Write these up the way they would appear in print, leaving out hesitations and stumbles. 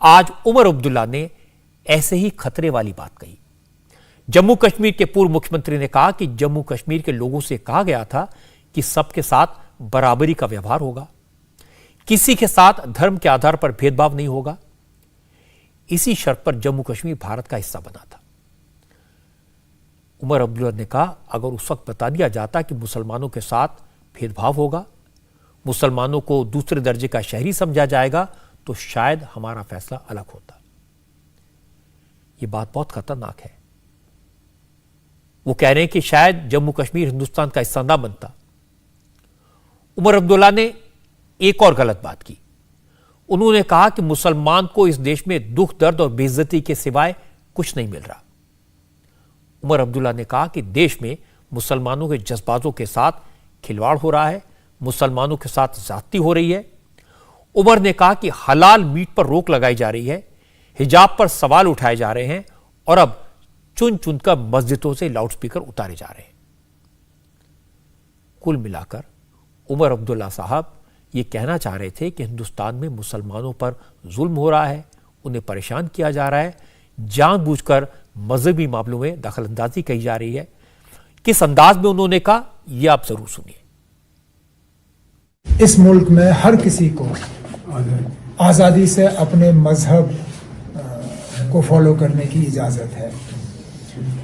आज उमर अब्दुल्ला ने ऐसे ही खतरे वाली बात कही। जम्मू कश्मीर के पूर्व मुख्यमंत्री ने कहा कि जम्मू कश्मीर के लोगों से कहा गया था कि सबके साथ बराबरी का व्यवहार होगा, किसी के साथ धर्म के आधार पर भेदभाव नहीं होगा। इसी शर्त पर जम्मू कश्मीर भारत का हिस्सा बना था। उमर अब्दुल्ला ने कहा, अगर उस वक्त बता दिया जाता कि मुसलमानों के साथ भेदभाव होगा, मुसलमानों को दूसरे दर्जे का शहरी समझा जाएगा, तो शायद हमारा फैसला अलग होता। यह बात बहुत खतरनाक है। वो कह रहे हैं कि शायद जम्मू कश्मीर हिंदुस्तान का हिस्सा ना बनता। उमर अब्दुल्ला ने एक और गलत बात की। उन्होंने कहा कि मुसलमान को इस देश में दुख, दर्द और बेइज्जती के सिवाय कुछ नहीं मिल रहा। उमर अब्दुल्ला ने कहा कि देश में मुसलमानों के जज्बातों के साथ खिलवाड़ हो रहा है, मुसलमानों के साथ ज्यादती हो रही है। उमर ने कहा कि हलाल मीट पर रोक लगाई जा रही है, हिजाब पर सवाल उठाए जा रहे हैं और अब चुन चुनकर मस्जिदों से लाउडस्पीकर उतारे जा रहे हैं। कुल मिलाकर उमर अब्दुल्ला साहब ये कहना चाह रहे थे कि हिंदुस्तान में मुसलमानों पर जुल्म हो रहा है, उन्हें परेशान किया जा रहा है, जानबूझकर मजहबी मामलों में दखलंदाजी की जा रही है। किस अंदाज में उन्होंने कहा, यह आप जरूर सुनिए। इस मुल्क में हर किसी को आज़ादी से अपने मजहब को फॉलो करने की इजाज़त है।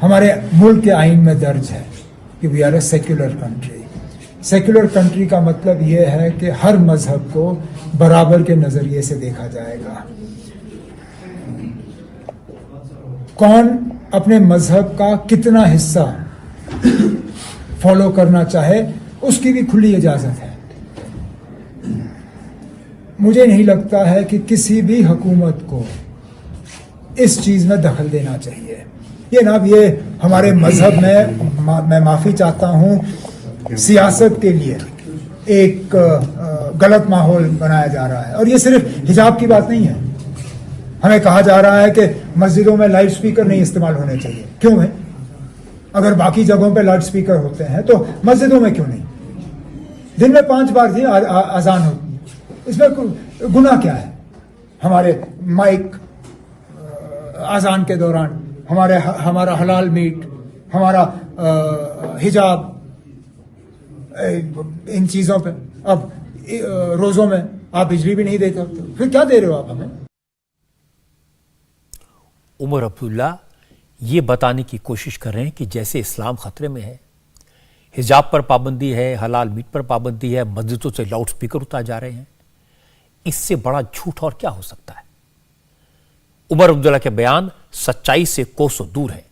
हमारे मुल्क के आइन में दर्ज है कि we are a secular country. Secular country का मतलब यह है कि हर मजहब को बराबर के नज़रिए से देखा जाएगा। कौन अपने मजहब का कितना हिस्सा फॉलो करना चाहे, उसकी भी खुली इजाज़त है। मुझे नहीं लगता है कि किसी भी हुकूमत को इस चीज़ में दखल देना चाहिए। ये जनाब, ये हमारे मजहब में मैं माफ़ी चाहता हूँ, सियासत के लिए एक गलत माहौल बनाया जा रहा है। और ये सिर्फ हिजाब की बात नहीं है। हमें कहा जा रहा है कि मस्जिदों में लाउड स्पीकर नहीं इस्तेमाल होने चाहिए। क्यों है? अगर बाकी जगहों पे लाउड स्पीकर होते हैं तो मस्जिदों में क्यों नहीं? दिन में 5 बार ही अजान होती है, इसमें गुनाह क्या है? हमारे माइक अजान के दौरान, हमारा हलाल मीट, हमारा हिजाब, इन चीज़ों पे अब रोज़ों में आप बिजली भी नहीं देते, फिर क्या दे रहे हो आप हमें? उमर अब्दुल्ला ये बताने की कोशिश कर रहे हैं कि जैसे इस्लाम खतरे में है, हिजाब पर पाबंदी है, हलाल मीट पर पाबंदी है, मस्जिदों से लाउड स्पीकर उतारे जा रहे हैं, इससे बड़ा झूठ और क्या हो सकता है? उमर अब्दुल्ला के बयान सच्चाई से कोसों दूर है,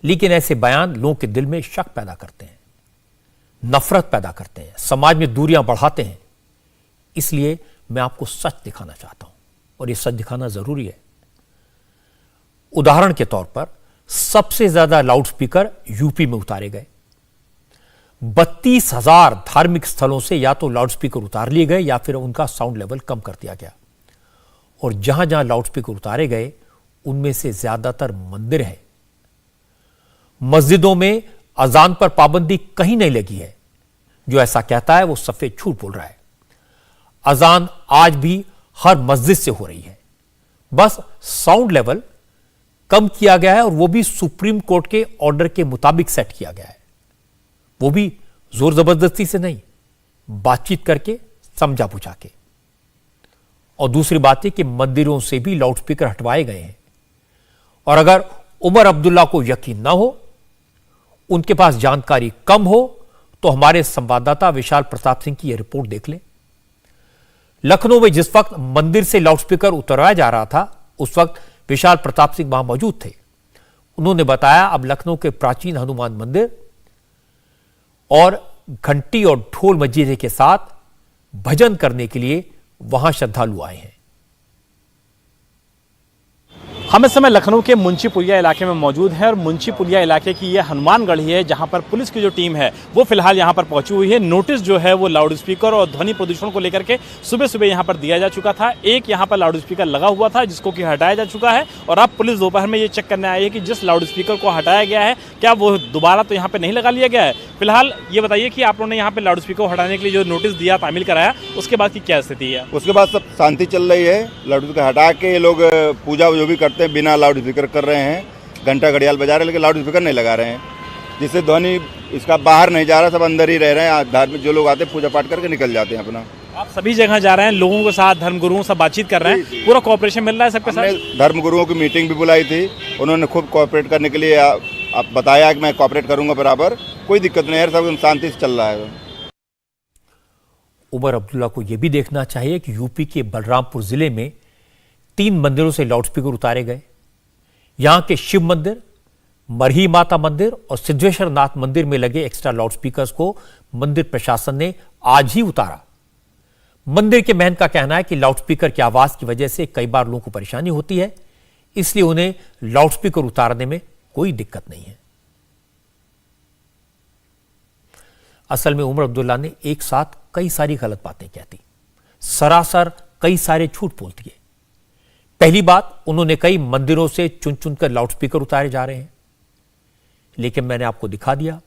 लेकिन ऐसे बयान लोगों के दिल में शक पैदा करते हैं, नफरत पैदा करते हैं, समाज में दूरियां बढ़ाते हैं। इसलिए मैं आपको सच दिखाना चाहता हूं, और यह सच दिखाना जरूरी है। उदाहरण के तौर पर सबसे ज्यादा लाउड स्पीकर यूपी में उतारे गए। 32,000 धार्मिक स्थलों से या तो लाउड स्पीकर उतार लिए गए या फिर उनका साउंड लेवल कम कर दिया गया। और जहां जहां लाउड स्पीकर उतारे गए, उनमें से ज्यादातर मंदिर हैं। मस्जिदों में अजान पर पाबंदी कहीं नहीं लगी है। जो ऐसा कहता है वो सफेद झूठ बोल रहा है। अजान आज भी हर मस्जिद से हो रही है, बस साउंड लेवल कम किया गया है, और वो भी सुप्रीम कोर्ट के ऑर्डर के मुताबिक सेट किया गया है। वो भी जोर जबरदस्ती से नहीं, बातचीत करके, समझा बुझा के। और दूसरी बात है कि मंदिरों से भी लाउडस्पीकर हटवाए गए हैं। और अगर उमर अब्दुल्ला को यकीन ना हो, उनके पास जानकारी कम हो, तो हमारे संवाददाता विशाल प्रताप सिंह की यह रिपोर्ट देख लें। लखनऊ में जिस वक्त मंदिर से लाउडस्पीकर उतरवाया जा रहा था, उस वक्त विशाल प्रताप सिंह वहां मौजूद थे। उन्होंने बताया, अब लखनऊ के प्राचीन हनुमान मंदिर और घंटी और ढोल मजीरे के साथ भजन करने के लिए वहां श्रद्धालु आए हैं। हम इस समय लखनऊ के मुंशी पुलिया इलाके में मौजूद हैं और मुंशी पुलिया इलाके की ये हनुमानगढ़ी है जहां पर पुलिस की जो टीम है वो फिलहाल यहां पर पहुंची हुई है। नोटिस जो है वो लाउड स्पीकर और ध्वनि प्रदूषण को लेकर के सुबह सुबह यहां पर दिया जा चुका था। एक यहां पर लाउड स्पीकर लगा हुआ था जिसको कि हटाया जा चुका है और अब पुलिस दोपहर में ये चेक करने आई है कि जिस लाउड स्पीकर को हटाया गया है क्या वो दोबारा तो यहाँ पर नहीं लगा लिया गया है। फिलहाल ये बताइए कि आप लोगों ने यहाँ पर लाउड स्पीकर हटाने के लिए जो नोटिस दिया, तामील कराया, उसके बाद की क्या स्थिति है? उसके बाद सब शांति चल रही है। लाउड स्पीकर हटा के ये लोग पूजा जो भी करते हैं बिना लाउड स्पीकर कर रहे हैं, घंटा घड़ियाल बजा रहे हैं, लेकिन लाउड स्पीकर नहीं लगा रहे हैं, जिससे ध्वनि इसका बाहर नहीं जा रहा, सब अंदर ही रह रहे हैं। धार्मिक जो लोग आते हैं पूजा पाठ करके निकल जाते हैं अपना। आप सभी जगह जा रहे हैं, लोगों के साथ, धर्मगुरुओं से बातचीत कर रहे हैं, पूरा कोऑपरेशन मिल रहा है सबके साथ? धर्मगुरुओं की मीटिंग भी बुलाई थी, उन्होंने खूब कोऑपरेट करने के लिए आप बताया कि मैं कोऑपरेट करूंगा बराबर, कोई दिक्कत नहीं है, सब शांति से चल रहा है। उमर अब्दुल्ला को यह भी देखना चाहिए कि यूपी के बलरामपुर जिले में 3 मंदिरों से लाउडस्पीकर उतारे गए। यहां के शिव मंदिर, मरही माता मंदिर और सिद्धेश्वर नाथ मंदिर में लगे एक्स्ट्रा लाउडस्पीकर्स को मंदिर प्रशासन ने आज ही उतारा। मंदिर के महंत का कहना है कि लाउडस्पीकर की आवाज की वजह से कई बार लोगों को परेशानी होती है, इसलिए उन्हें लाउडस्पीकर उतारने में कोई दिक्कत नहीं है। असल में उमर अब्दुल्ला ने एक साथ कई सारी गलत बातें कहती, सरासर कई सारे झूठ बोल दिए। पहली बात, उन्होंने कई मंदिरों से चुन चुनकर लाउडस्पीकर उतारे जा रहे हैं, लेकिन मैंने आपको दिखा दिया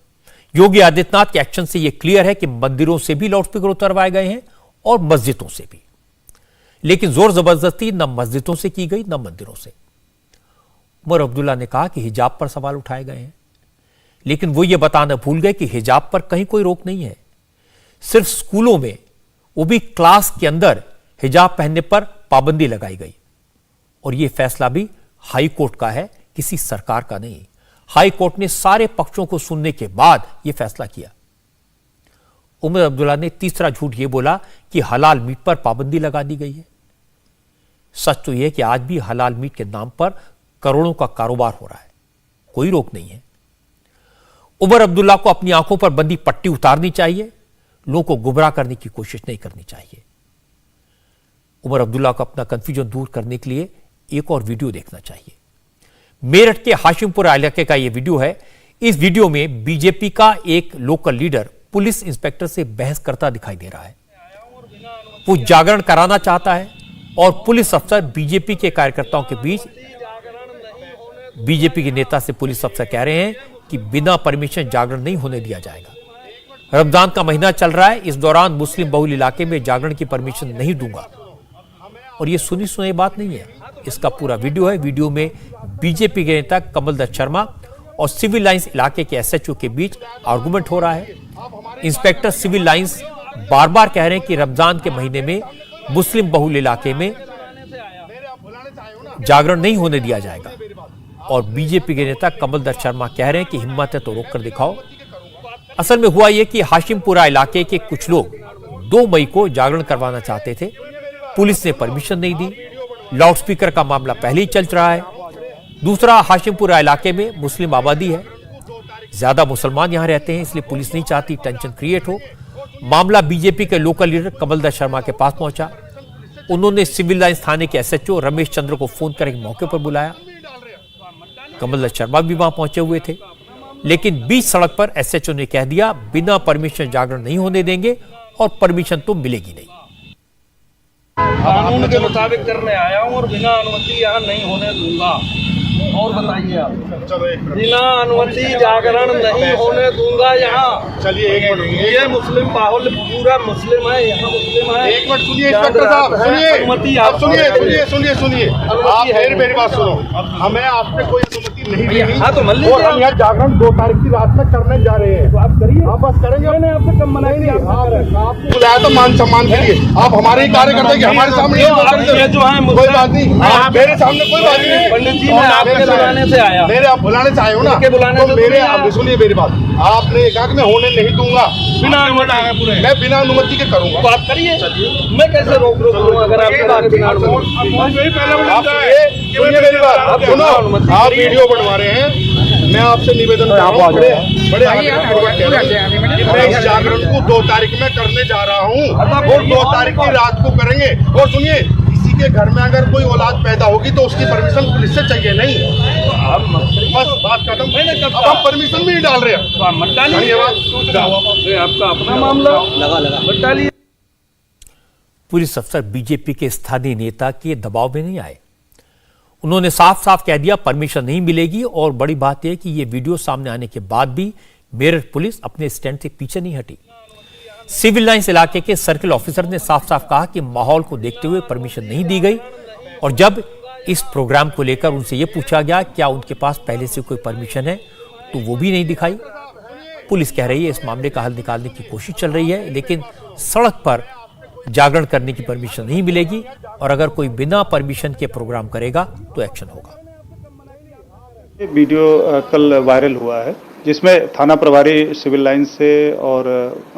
योगी आदित्यनाथ के एक्शन से यह क्लियर है कि मंदिरों से भी लाउडस्पीकर उतरवाए गए हैं और मस्जिदों से भी, लेकिन जोर जबरदस्ती न मस्जिदों से की गई न मंदिरों से। उमर अब्दुल्ला ने कहा कि हिजाब पर सवाल उठाए गए हैं, लेकिन वो ये बताना भूल गए कि हिजाब पर कहीं कोई रोक नहीं है। सिर्फ स्कूलों में, वो भी क्लास के अंदर, हिजाब पहनने पर पाबंदी लगाई गई और यह फैसला भी हाई कोर्ट का है, किसी सरकार का नहीं। हाई कोर्ट ने सारे पक्षों को सुनने के बाद यह फैसला किया। उमर अब्दुल्ला ने तीसरा झूठ यह बोला कि हलाल मीट पर पाबंदी लगा दी गई है। सच तो यह कि आज भी हलाल मीट के नाम पर करोड़ों का कारोबार हो रहा है, कोई रोक नहीं है। उमर अब्दुल्ला को अपनी आंखों पर बंदी पट्टी उतारनी चाहिए, लोगों को गुमराह करने की कोशिश नहीं करनी चाहिए। उमर अब्दुल्ला को अपना कंफ्यूजन दूर करने के लिए एक और वीडियो देखना चाहिए। मेरठ के हाशिमपुरा इलाके का यह वीडियो है। इस वीडियो में बीजेपी का एक लोकल लीडर पुलिस इंस्पेक्टर से बहस करता दिखाई दे रहा है। वो जागरण कराना चाहता है और पुलिस अफसर बीजेपी के कार्यकर्ताओं के बीच, बीजेपी के नेता से पुलिस अफसर कह रहे हैं कि बिना परमिशन जागरण नहीं होने दिया जाएगा। रमजान का महीना चल रहा है, इस दौरान मुस्लिम बहुल इलाके में जागरण की परमिशन नहीं दूंगा। और यह सुनी सुनाई बात नहीं है, इसका पूरा वीडियो है। वीडियो में बीजेपी के नेता कमल दत्त शर्मा और सिविल लाइंस इलाके के एसएचओ के बीच आर्गुमेंट हो रहा है। इंस्पेक्टर सिविल लाइंस बार बार कह रहे हैं कि रमजान के महीने में मुस्लिम बहुल इलाके में जागरण नहीं होने दिया जाएगा और बीजेपी के नेता कमल दत्त शर्मा कह रहे हैं कि हिम्मत है तो रोक कर दिखाओ। असल में हुआ यह कि हाशिमपुरा इलाके के कुछ लोग 2 मई को जागरण करवाना चाहते थे, पुलिस ने परमिशन नहीं दी। लाउडस्पीकर का मामला पहले ही चल रहा है। दूसरा, हाशिमपुरा इलाके में मुस्लिम आबादी है, ज्यादा मुसलमान यहां रहते हैं, इसलिए पुलिस नहीं चाहती टेंशन क्रिएट हो। मामला बीजेपी के लोकल लीडर कमल दत्त शर्मा के पास पहुंचा। उन्होंने सिविल लाइंस थाने के एसएचओ रमेश चंद्र को फोन कर एक मौके पर बुलाया। कमल दत्त शर्मा भी वहां पहुंचे हुए थे, लेकिन बीच सड़क पर एसएचओ ने कह दिया बिना परमिशन जागरण नहीं होने देंगे और परमिशन तो मिलेगी नहीं। कानून के मुताबिक करने आया हूँ और बिना अनुमति यहाँ नहीं होने दूंगा। और बताइए आप, बिना अनुमति जागरण नहीं होने दूंगा यहाँ। चलिए एक मिनट, ये मुस्लिम माहौल पूरा मुस्लिम है, यहाँ मुस्लिम है। एक मिनट सुनिए इंस्पेक्टर साहब, सुनिए, अनुमति आप सुनिए, आप मेरी बात सुनो। हमें आपसे कोई अनुमति नहीं देनी। हाँ तो मान लीजिए, और हम यहाँ जागरण 2 तारीख की रात में करने जा रहे हैं, तो आप करिए। आप बस करेंगे, मैंने आपसे कम मनाई नहीं। आपको बुलाया तो मान सम्मान के लिए, आप हमारे ही कार्यकर्ता के हमारे सामने ये जो है कोई बात नहीं, आप मेरे सामने कोई बात नहीं। पंडित जी, मैं आपके बुलाने से आया। मेरे आप बुलाने से आए हो ना, तो मेरे आप सुनिए मेरी बात। आपने कहा कि मैं होने नहीं दूंगा, बिना अनुमति, मैं बिना अनुमति के करूंगा। तो आप करिए, मैं कैसे रोक लूँ अगर आप बिना अनुमति? सुनिए मेरी बात, सुनो, आप वीडियो बनवा रहे हैं, मैं आपसे निवेदन कर रहा हूँ, बड़े मैं इस जागरण को 2 तारीख में करने जा रहा हूँ और 2 तारीख की रात को करेंगे। और सुनिए, किसी के घर में अगर कोई औलाद पैदा होगी तो उसकी परमिशन पुलिस से चाहिए, नहीं? बस बात खत्म। अब आप परमिशन भी नहीं डाल रहे हैं। मत डालिए, आपका अपना मामला, मत डालिए। पुलिस अफसर बीजेपी के स्थानीय नेता के दबाव में नहीं आए। उन्होंने साफ साफ कह दिया परमिशन नहीं मिलेगी। और बड़ी बात यह कि यह वीडियो सामने आने के बाद भी मेरठ पुलिस अपने स्टैंड से पीछे नहीं हटी। सिविल लाइंस इलाके के सर्किल ऑफिसर ने साफ साफ कहा कि माहौल को देखते हुए परमिशन नहीं दी गई। और जब इस प्रोग्राम को लेकर उनसे यह पूछा गया क्या उनके पास पहले से कोई परमिशन है, तो वो भी नहीं दिखाई। पुलिस कह रही है इस मामले का हल निकालने की कोशिश चल रही है, लेकिन सड़क पर जागरण करने की परमिशन नहीं मिलेगी। और अगर कोई बिना परमिशन के प्रोग्राम करेगा तो एक्शन होगा। वीडियो कल वायरल हुआ है, जिसमें थाना प्रभारी सिविल लाइन से और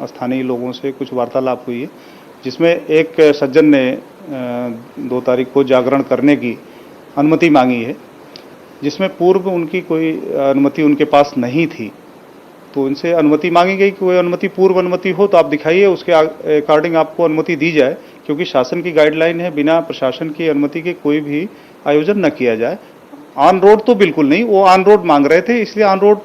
स्थानीय लोगों से कुछ वार्तालाप हुई है, जिसमें एक सज्जन ने 2 तारीख को जागरण करने की अनुमति मांगी है, जिसमें पूर्व उनकी कोई अनुमति उनके पास नहीं थी। तो उनसे अनुमति मांगी गई कि कोई अनुमति पूर्व अनुमति हो तो आप दिखाइए, उसके अकॉर्डिंग आपको अनुमति दी जाए, क्योंकि शासन की गाइडलाइन है बिना प्रशासन की अनुमति के कोई भी आयोजन न किया जाए। ऑन रोड तो बिल्कुल नहीं, वो ऑन रोड मांग रहे थे, इसलिए ऑन रोड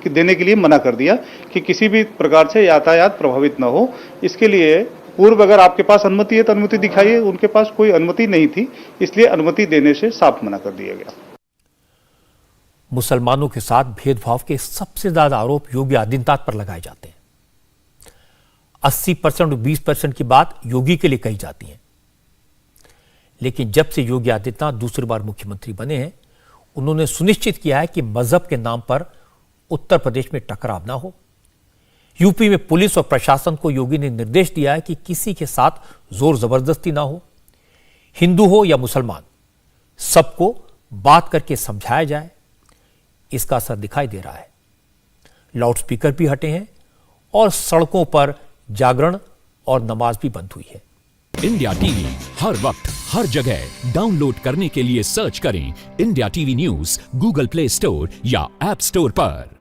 देने के लिए मना कर दिया कि किसी भी प्रकार से यातायात प्रभावित न हो। इसके लिए पूर्व अगर आपके पास अनुमति है तो अनुमति दिखाइए। उनके पास कोई अनुमति नहीं थी, इसलिए अनुमति देने से साफ मना कर दिया गया। मुसलमानों के साथ भेदभाव के सबसे ज्यादा आरोप योगी आदित्यनाथ पर लगाए जाते हैं। 80% और 20% की बात योगी के लिए कही जाती है, लेकिन जब से योगी आदित्यनाथ दूसरी बार मुख्यमंत्री बने हैं, उन्होंने सुनिश्चित किया है कि मजहब के नाम पर उत्तर प्रदेश में टकराव ना हो। यूपी में पुलिस और प्रशासन को योगी ने निर्देश दिया है कि किसी के साथ जोर जबरदस्ती ना हो। हिंदू हो या मुसलमान, सबको बात करके समझाया जाए। इसका असर दिखाई दे रहा है। लाउडस्पीकर भी हटे हैं और सड़कों पर जागरण और नमाज भी बंद हुई है। इंडिया टीवी हर वक्त हर जगह डाउनलोड करने के लिए सर्च करें India TV news Google play store या ऐप स्टोर पर।